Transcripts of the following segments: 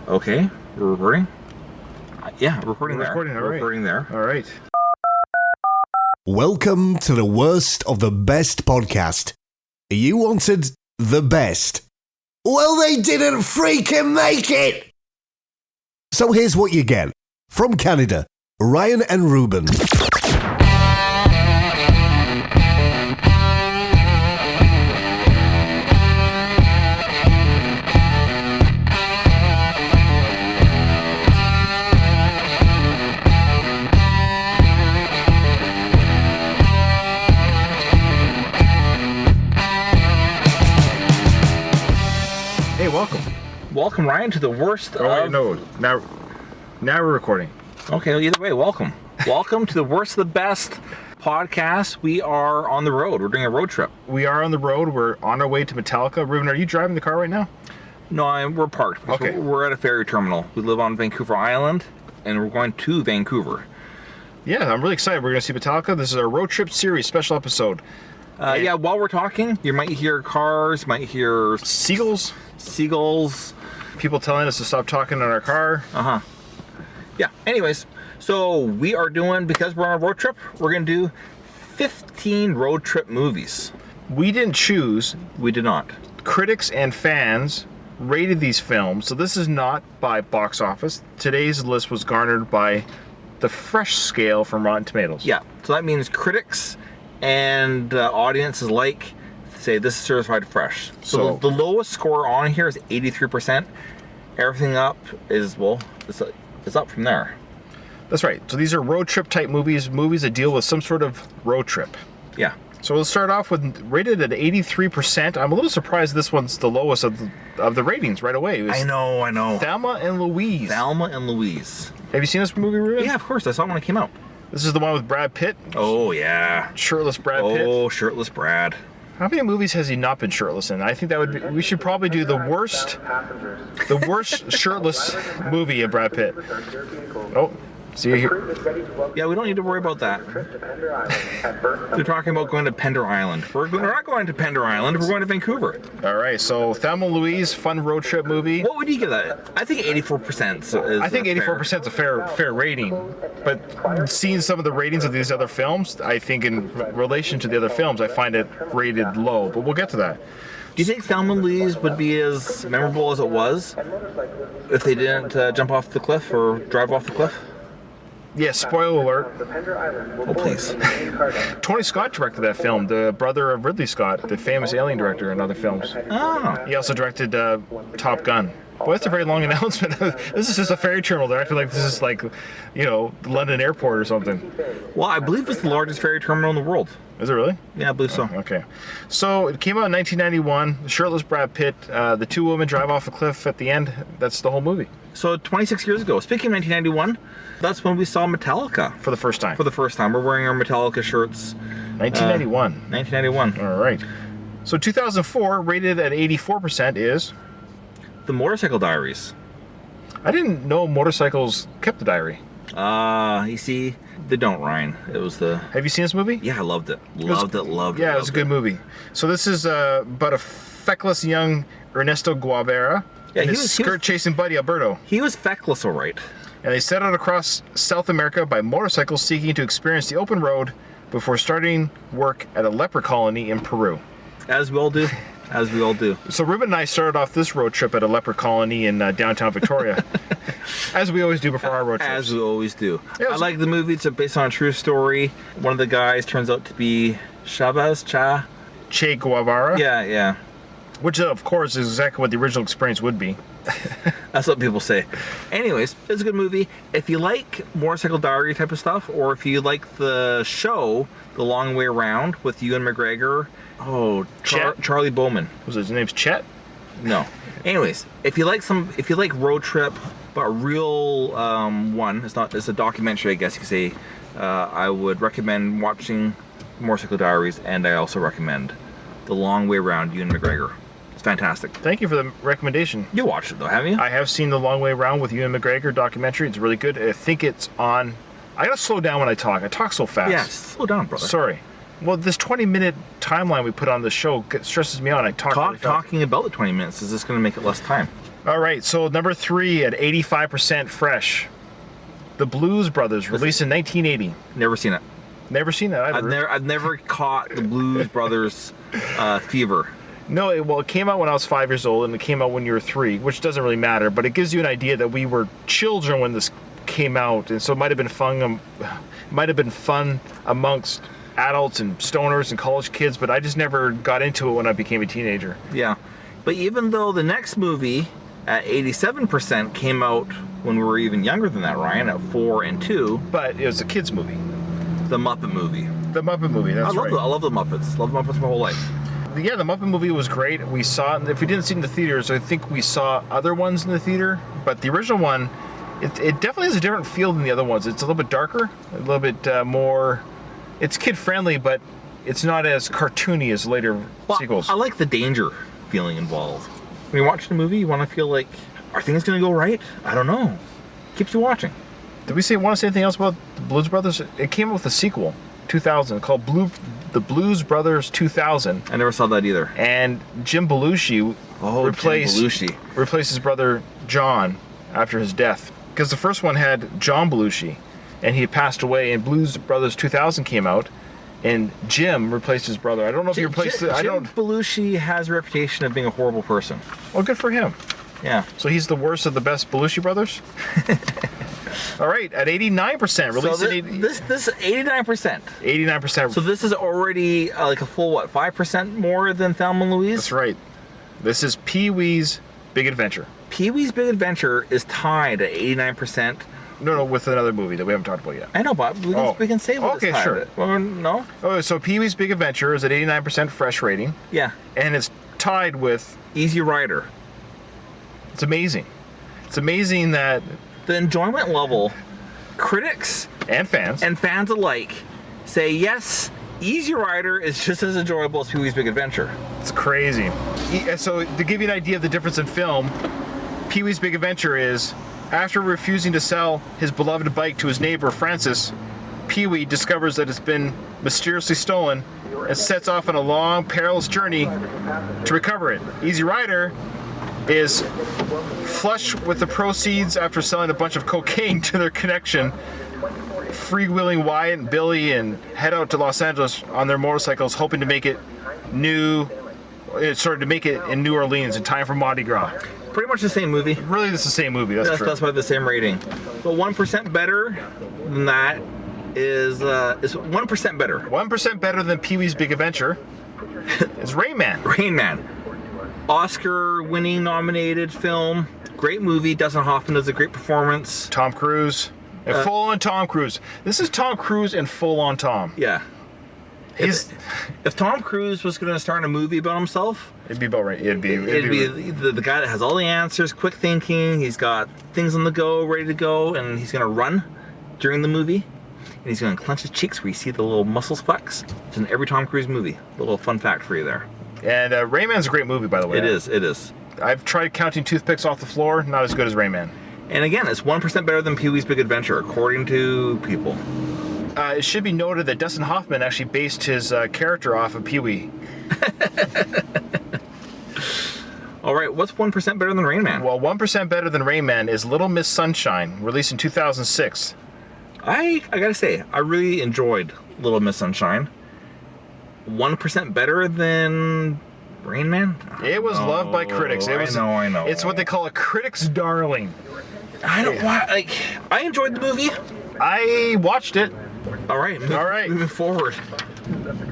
Okay, we're recording. Yeah, recording there. Recording, all right. Recording there. All right. Welcome to the worst of the best podcast. You wanted the best. Well, they didn't freaking make it! So here's what you get. From Canada, Ryan and Ruban. Hey, welcome. Welcome, Ryan, to the worst Oh, wait, of... no. Now we're recording. Okay, well, either way, welcome. Welcome to the worst of the best podcast. We are on the road. We're doing a road trip. We are on the road. We're on our way to Metallica. Ruben, are you driving the car right now? No, we're parked. Okay. We're at a ferry terminal. We live on Vancouver Island, and we're going to Vancouver. Yeah, I'm really excited. We're going to see Metallica. This is our road trip series special episode. Yeah, while we're talking, you might hear cars, might hear Seagulls. people telling us to stop talking in our car. Yeah, anyways, so we are doing, because we're on a road trip, we're going to do 15 road trip movies. We didn't choose. We did not. Critics and fans rated these films, so this is not by box office. Today's list was garnered by the fresh scale from Rotten Tomatoes. Yeah, so that means critics and audiences like say this is certified fresh. So the lowest score on here is 83%. Everything up is, well, it's up from there. That's right. So these are road trip type movies that deal with some sort of road trip. Yeah. So we'll start off with rated at 83%. I'm a little surprised this one's the lowest of the ratings right away. It was I know. Thelma and Louise. Thelma and Louise. Have you seen this movie, Ruben? Yeah, of course. I saw it when it came out. This is the one with Brad Pitt. Oh, yeah. Shirtless Brad Pitt. Oh, shirtless Brad. How many movies has he not been shirtless in? I think that would be, we should probably do the worst shirtless movie of Brad Pitt. Oh, see you here. Yeah, we don't need to worry about that. They're talking about going to Pender Island. We're not going to Pender Island. We're going to Vancouver. All right, so Thelma Louise, fun road trip movie. What would you give that? I think 84% is I think 84% is a fair rating, but seeing some of the ratings of these other films, I think in relation to the other films, I find it rated low, but we'll get to that. Do you think Thelma Louise would be as memorable as it was if they didn't jump off the cliff or drive off the cliff? Yeah, spoiler alert. Oh, please. Tony Scott directed that film, the brother of Ridley Scott, the famous Alien director in other films. Oh. He also directed Top Gun. Boy, that's a very long announcement. This is just a ferry terminal. They're acting like this is like, the London airport or something. Well, I believe it's the largest ferry terminal in the world. Is it really? Yeah, I believe so. Okay. So it came out in 1991. Shirtless Brad Pitt. The two women drive off a cliff at the end. That's the whole movie. So 26 years ago, speaking of 1991, that's when we saw Metallica. For the first time. For the first time. We're wearing our Metallica shirts. 1991. 1991. All right. So 2004, rated at 84%, is... The Motorcycle Diaries. I didn't know motorcycles kept a diary. You see, they don't, Ryan. It was the... Have you seen this movie? Yeah, I loved it. Loved it. Yeah, it was a good movie. So this is about a feckless young Ernesto Guevara and his skirt-chasing buddy Alberto. He was feckless, all right. And they set out across South America by motorcycle, seeking to experience the open road before starting work at a leper colony in Peru. As we all do. As we all do. So Ruben and I started off this road trip at a leper colony in downtown Victoria. As we always do before our road trips. As we always do. I like the movie. It's based on a true story. One of the guys turns out to be Che Guevara. Yeah. Which, of course, is exactly what the original experience would be. That's what people say. Anyways, it's a good movie. If you like Motorcycle Diary type of stuff, or if you like the show, The Long Way Around with Ewan McGregor. Oh, Charlie Bowman. Was his name's Chet? No. Anyways, if you like road trip, but a real one, it's a documentary, I guess you could say, I would recommend watching Motorcycle Diaries, and I also recommend The Long Way Around, Ewan McGregor. It's fantastic. Thank you for the recommendation. You watched it though, haven't you? I have seen The Long Way Around with Ewan McGregor documentary. It's really good. I think it's on... I gotta slow down when I talk. I talk so fast. Yeah, slow down, brother. Sorry. Well, this 20-minute timeline we put on the show stresses me out. I talk really fast. Talking about the 20 minutes, is this going to make it less time? All right, so number 3 at 85% fresh. The Blues Brothers, released in 1980. Never seen it. Never seen that either. I've never caught the Blues Brothers fever. No, it came out when I was 5 years old, and it came out when you were 3, which doesn't really matter, but it gives you an idea that we were children when this came out, and so it might have been fun amongst adults and stoners and college kids, but I just never got into it when I became a teenager. Yeah, but even though the next movie at 87% came out when we were even younger than that, Ryan, at 4 and 2. But it was a kids movie. The Muppet movie. The Muppet movie, that's right. I love the Muppets. Love the Muppets my whole life. Yeah, the Muppet movie was great. We saw it, if we didn't see it in the theaters, I think we saw other ones in the theater, but the original one, it definitely has a different feel than the other ones. It's a little bit darker, a little bit more, it's kid-friendly, but it's not as cartoony as later sequels. I like the danger feeling involved. When you're watching a movie, you want to feel like, are things going to go right? I don't know. Keeps you watching. Did we want to say anything else about the Blues Brothers? It came out with a sequel, 2000, called The Blues Brothers 2000. I never saw that either. And Jim Belushi replaced his brother John after his death. Because the first one had John Belushi, and he had passed away, and Blues Brothers 2000 came out, and Jim replaced his brother. I don't know if he replaced it. Jim Belushi has a reputation of being a horrible person. Well, good for him. Yeah. So he's the worst of the best Belushi brothers? All right, at 89%. Released so this 89%. 89%. So this is already like a full, 5% more than Thelma Louise? That's right. This is Pee-wee's Big Adventure. Pee-wee's Big Adventure is tied at 89%. No, with another movie that we haven't talked about yet. I know, but we can say what it's tied sure. at. Well, no? Oh, so Pee-wee's Big Adventure is at 89% fresh rating. Yeah. And it's tied with Easy Rider. It's amazing. It's amazing that the enjoyment level, critics and fans alike say yes, Easy Rider is just as enjoyable as Pee-wee's Big Adventure. It's crazy. So to give you an idea of the difference in film, Pee-wee's Big Adventure is, after refusing to sell his beloved bike to his neighbor Francis, Pee-wee discovers that it's been mysteriously stolen and sets off on a long, perilous journey to recover it. Easy Rider is flush with the proceeds after selling a bunch of cocaine to their connection, freewheeling Wyatt and Billy and head out to Los Angeles on their motorcycles, hoping to make it in New Orleans in time for Mardi Gras. Pretty much the same movie. Really, it's the same movie. That's true. That's why the same rating. But 1% better than that is 1% better. 1% better than Pee-wee's Big Adventure is Rain Man. Rain Man. Oscar-winning nominated film. Great movie. Dustin Hoffman does a great performance. Tom Cruise. And full-on Tom Cruise. This is Tom Cruise and full-on Tom. Yeah. If Tom Cruise was going to star in a movie about himself, it'd be about right. It'd be the guy that has all the answers, quick thinking. He's got things on the go, ready to go, and he's going to run during the movie. And he's going to clench his cheeks where you see the little muscles flex. It's in every Tom Cruise movie. A little fun fact for you there. And Rain Man's a great movie, by the way. It is. I've tried counting toothpicks off the floor. Not as good as Rain Man. And again, it's 1% better than Pee-wee's Big Adventure, according to people. It should be noted that Dustin Hoffman actually based his character off of Pee-wee. All right, what's 1% better than Rain Man? Well, 1% better than Rain Man is Little Miss Sunshine, released in 2006. I gotta say, I really enjoyed Little Miss Sunshine. 1% better than Rain Man? It was loved by critics. I know. It's what they call a critic's darling. I enjoyed the movie. I watched it. All right. Moving forward.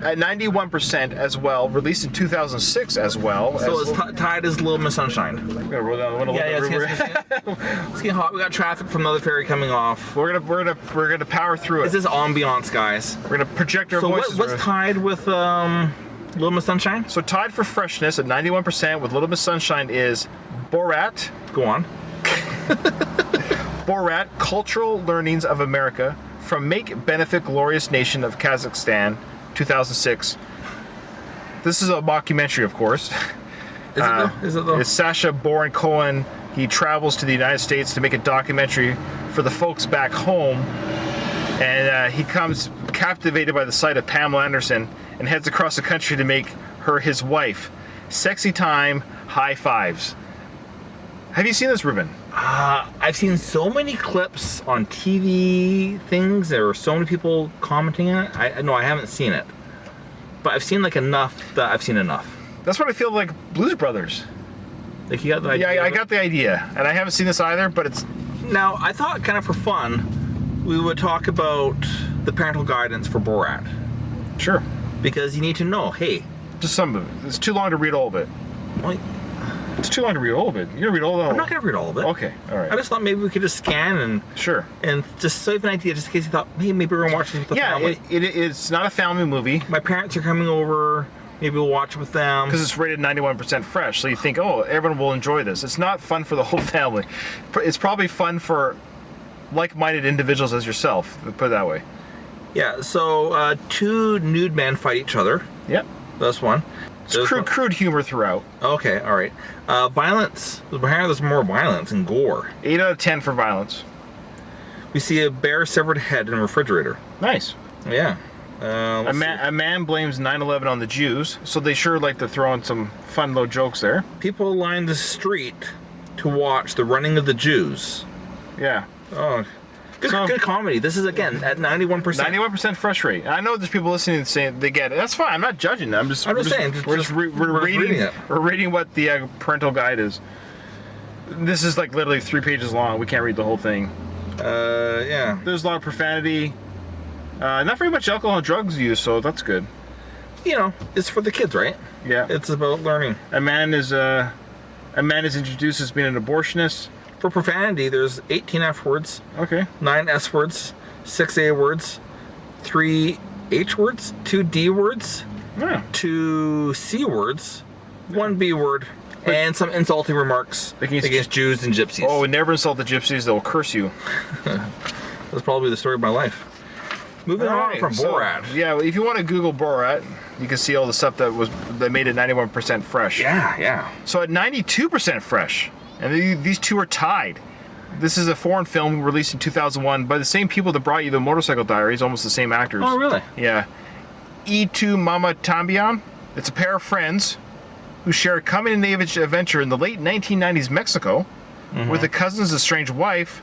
At 91% as well, released in 2006 as well. So it's tied as Little Miss Sunshine. I'm gonna roll down the window. It's getting hot. We got traffic from another ferry coming off. We're gonna power through it. This is ambiance, guys. We're gonna project our voices. So what's tied with Little Miss Sunshine? So tied for freshness at 91% with Little Miss Sunshine is Borat. Go on. Borat: Cultural Learnings of America from Make Benefit Glorious Nation of Kazakhstan, 2006. This is a mockumentary, of course. Is it though? It's Sacha Baron Cohen. He travels to the United States to make a documentary for the folks back home, and he comes captivated by the sight of Pamela Anderson and heads across the country to make her his wife. Sexy time, high fives. Have you seen this, Ruben? I've seen so many clips on TV things. There are so many people commenting on it. I haven't seen it, but I've seen like enough that I've seen enough. That's what I feel like Blues Brothers. Like you got the idea. Yeah, I got the idea, and I haven't seen this either. But it's Now I thought, kind of for fun, we would talk about the parental guidance for Borat, sure because you need to know. Hey, just some of it. It's too long to read all of it. well, It's too long to read all of it. You're gonna read all of it. I'm not gonna read all of it. Okay, all right. I just thought maybe we could just scan and Sure. just so you have an idea, just in case you thought, hey, maybe we're gonna watch this with the Yeah, family. it's not a family movie My parents are coming over. Maybe we'll watch it with them. because it's rated 91% fresh. So you think, oh, everyone will enjoy this. It's not fun for the whole family. It's probably fun for like-minded individuals as yourself. Put it that way. Yeah. So two nude men fight each other. Yep. That's one. It's crude humor throughout. Okay. All right. Violence. There's more violence and gore. 8 out of 10 for violence. We see a bare severed head in a refrigerator. Nice. Yeah. A man blames 9/11 on the Jews, so they sure like to throw in some fun little jokes there. People line the street to watch the running of the Jews. Yeah. Oh, good comedy. This is again at 91%. 91% fresh rate. I know there's people listening saying they get it. That's fine. I'm not judging them. I'm just saying. We're reading it. We're reading what the parental guide is. This is like literally 3 pages long. We can't read the whole thing. Yeah. There's a lot of profanity. Not very much alcohol and drugs used, so that's good. You know, it's for the kids, right? Yeah. It's about learning. A man is introduced as being an abortionist. For profanity, there's 18 F words, Okay. 9 S words, 6 A words, 3 H words, 2 D words, Yeah. 2 C words, 1 B word, and some insulting remarks against Jews and gypsies. Oh, never insult the gypsies. They'll curse you. That's probably the story of my life. Moving on from Borat. Yeah, if you want to Google Borat, you can see all the stuff that made it 91% fresh. Yeah. So at 92% fresh, and these two are tied. This is a foreign film released in 2001 by the same people that brought you the Motorcycle Diaries, almost the same actors. Oh, really? Yeah. E2 Mama Tambian. It's a pair of friends who share a coming-of-age adventure in the late 1990s Mexico with a cousin's estranged wife,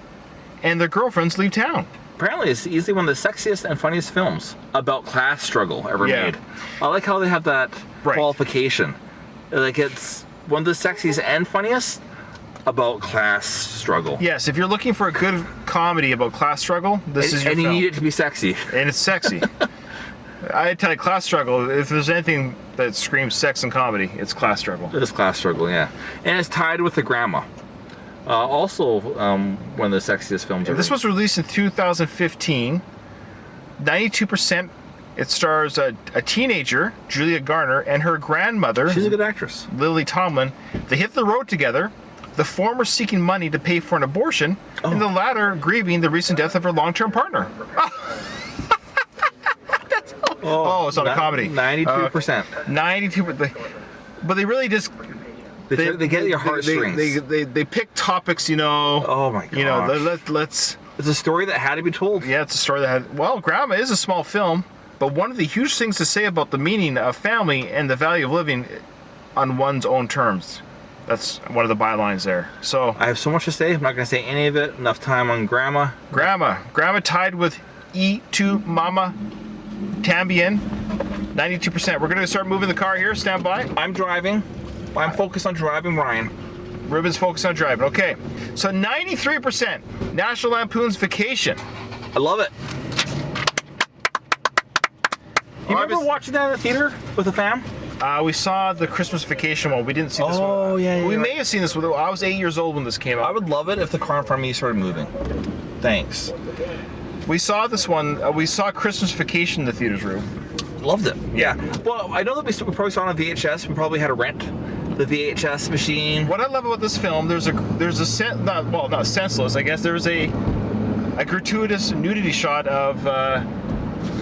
and their girlfriends leave town. Apparently, it's easily one of the sexiest and funniest films about class struggle ever made. I like how they have that qualification. Like, it's one of the sexiest and funniest about class struggle. Yes, if you're looking for a good comedy about class struggle, this is your film. And you need it to be sexy. And it's sexy. I tell you, class struggle, if there's anything that screams sex and comedy, it's class struggle. It is class struggle, yeah. And it's tied with the grandma. Also, one of the sexiest films ever. This was released in 2015. 92%. It stars a teenager, Julia Garner, and her grandmother. She's a good actress. Lily Tomlin. They hit the road together. The former seeking money to pay for an abortion, and the latter grieving the recent death of her long-term partner. It's not a comedy. 92%. 92%. But they really just... They get your heartstrings. They pick topics, you know. Oh my gosh. You know, let's. It's a story that had to be told. Yeah, it's a story that had. Well, Grandma is a small film, but one of the huge things to say about the meaning of family and the value of living on one's own terms. That's one of the bylines there. So I have so much to say. I'm not going to say any of it. Enough time on Grandma. Grandma tied with E2 Mama Tambian. 92%. We're going to start moving the car here. Stand by. I'm driving. I'm focused on driving Ryan. Ruben's focused on driving. Okay. So 93%. National Lampoon's Vacation. I love it. You remember watching that in the theater with the fam? We saw the Christmas Vacation one. We didn't see this one. Oh, yeah. We may have seen this one. I was 8 years old when this came out. I would love it if the car in front of me started moving. Thanks. We saw this one. We saw Christmas Vacation in the theaters room. Loved it. Yeah. Well, I know that we probably saw it on VHS. We probably had to rent the VHS machine. What I love about this film, not senseless, I guess. There was a gratuitous nudity shot of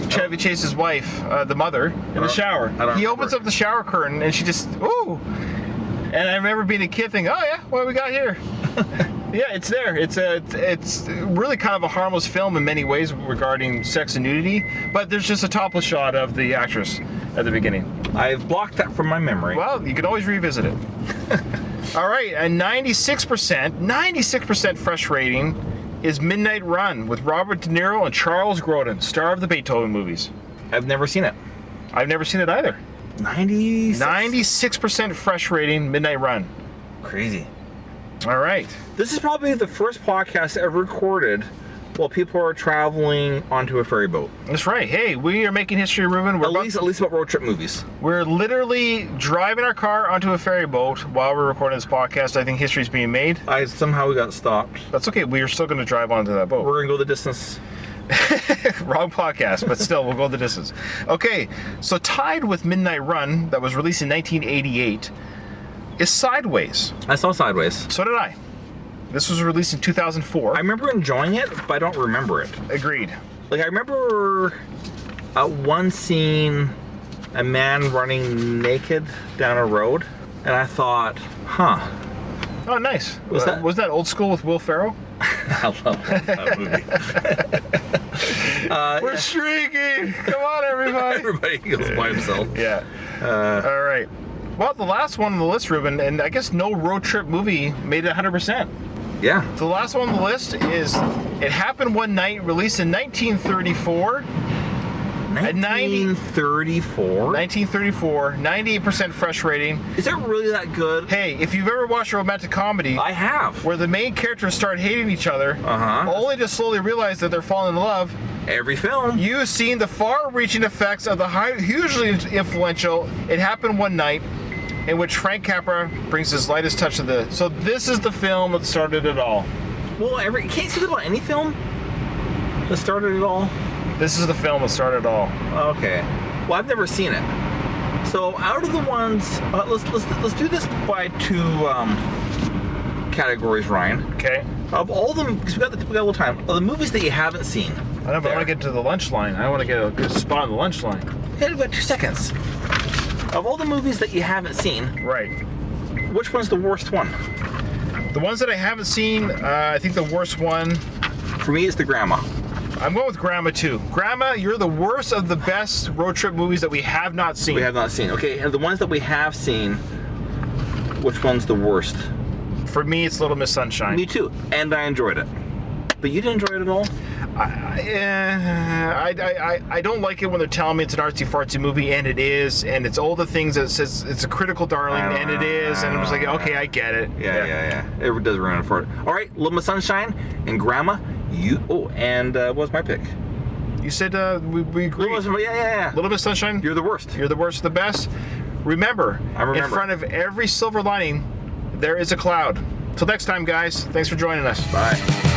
Chevy Chase's wife, the mother, in the shower. He opens up the shower curtain and she just, ooh. And I remember being a kid thinking, oh yeah, what do we got here? Yeah, it's there. It's really kind of a harmless film in many ways regarding sex and nudity, but there's just a topless shot of the actress at the beginning. I've blocked that from my memory. Well, you can always revisit it. All right, a 96% fresh rating is Midnight Run with Robert De Niro and Charles Grodin, star of the Beethoven movies. I've never seen it. I've never seen it either. 96% fresh rating, Midnight Run. Crazy. All right. This is probably the first podcast ever recorded while people are traveling onto a ferry boat. That's right. Hey, we are making history, Ruben. At least about road trip movies. We're literally driving our car onto a ferry boat while we're recording this podcast. I think history's being made. Somehow we got stopped. That's okay. We are still going to drive onto that boat. We're going to go the distance. Wrong podcast, but still, we'll go the distance. Okay, so tied with Midnight Run, that was released in 1988, is Sideways. I saw Sideways. So did I. This was released in 2004. I remember enjoying it, but I don't remember it. Agreed. Like, I remember one scene, a man running naked down a road, and I thought, huh. Oh, nice. Was that Old School with Will Ferrell? I love that movie. We're streaking! Come on, everybody! Everybody goes by himself. Yeah. All right. Well, the last one on the list, Ruben, and I guess no road trip movie made it 100%. Yeah. The last one on the list is It Happened One Night, released in 1934. 1934? 1934, 98% fresh rating. Is it really that good? Hey, if you've ever watched a romantic comedy, I have. where the main characters start hating each other, only to slowly realize that they're falling in love, Every film. you've seen the far-reaching effects of the hugely influential It Happened One Night, in which Frank Capra brings his lightest touch to the... So this is the film that started it all. Well, you can't say that about any film that started it all. This is the film that started it all. Okay. Well, I've never seen it. So out of the ones, let's do this by two categories, Ryan. Okay. Of all them, because we got a little time. Of the movies that you haven't seen. I know, but I want to get to the lunch line. I want to get a good spot on the lunch line. Okay, about 2 seconds. Of all the movies that you haven't seen, Right. which one's the worst one? The ones that I haven't seen, I think the worst one, For me, it's The Grandma. I'm going with Grandma too. Grandma, you're the worst of the best road trip movies that we have not seen. We have not seen. Okay, and the ones that we have seen, which one's the worst? For me, it's Little Miss Sunshine. Me too, and I enjoyed it. But you didn't enjoy it at all? I don't like it when they're telling me it's an artsy-fartsy movie, and it is, and it's all the things that says it's a critical darling, and it is, and I'm just like, okay, I get it. Yeah. It does ruin it for it. All right, Little Miss Sunshine and Grandma. And what was my pick? You said we agree. Yeah. Little Miss Sunshine. You're the worst. You're the worst of the best. Remember, in front of every silver lining, there is a cloud. Till next time, guys. Thanks for joining us. Bye.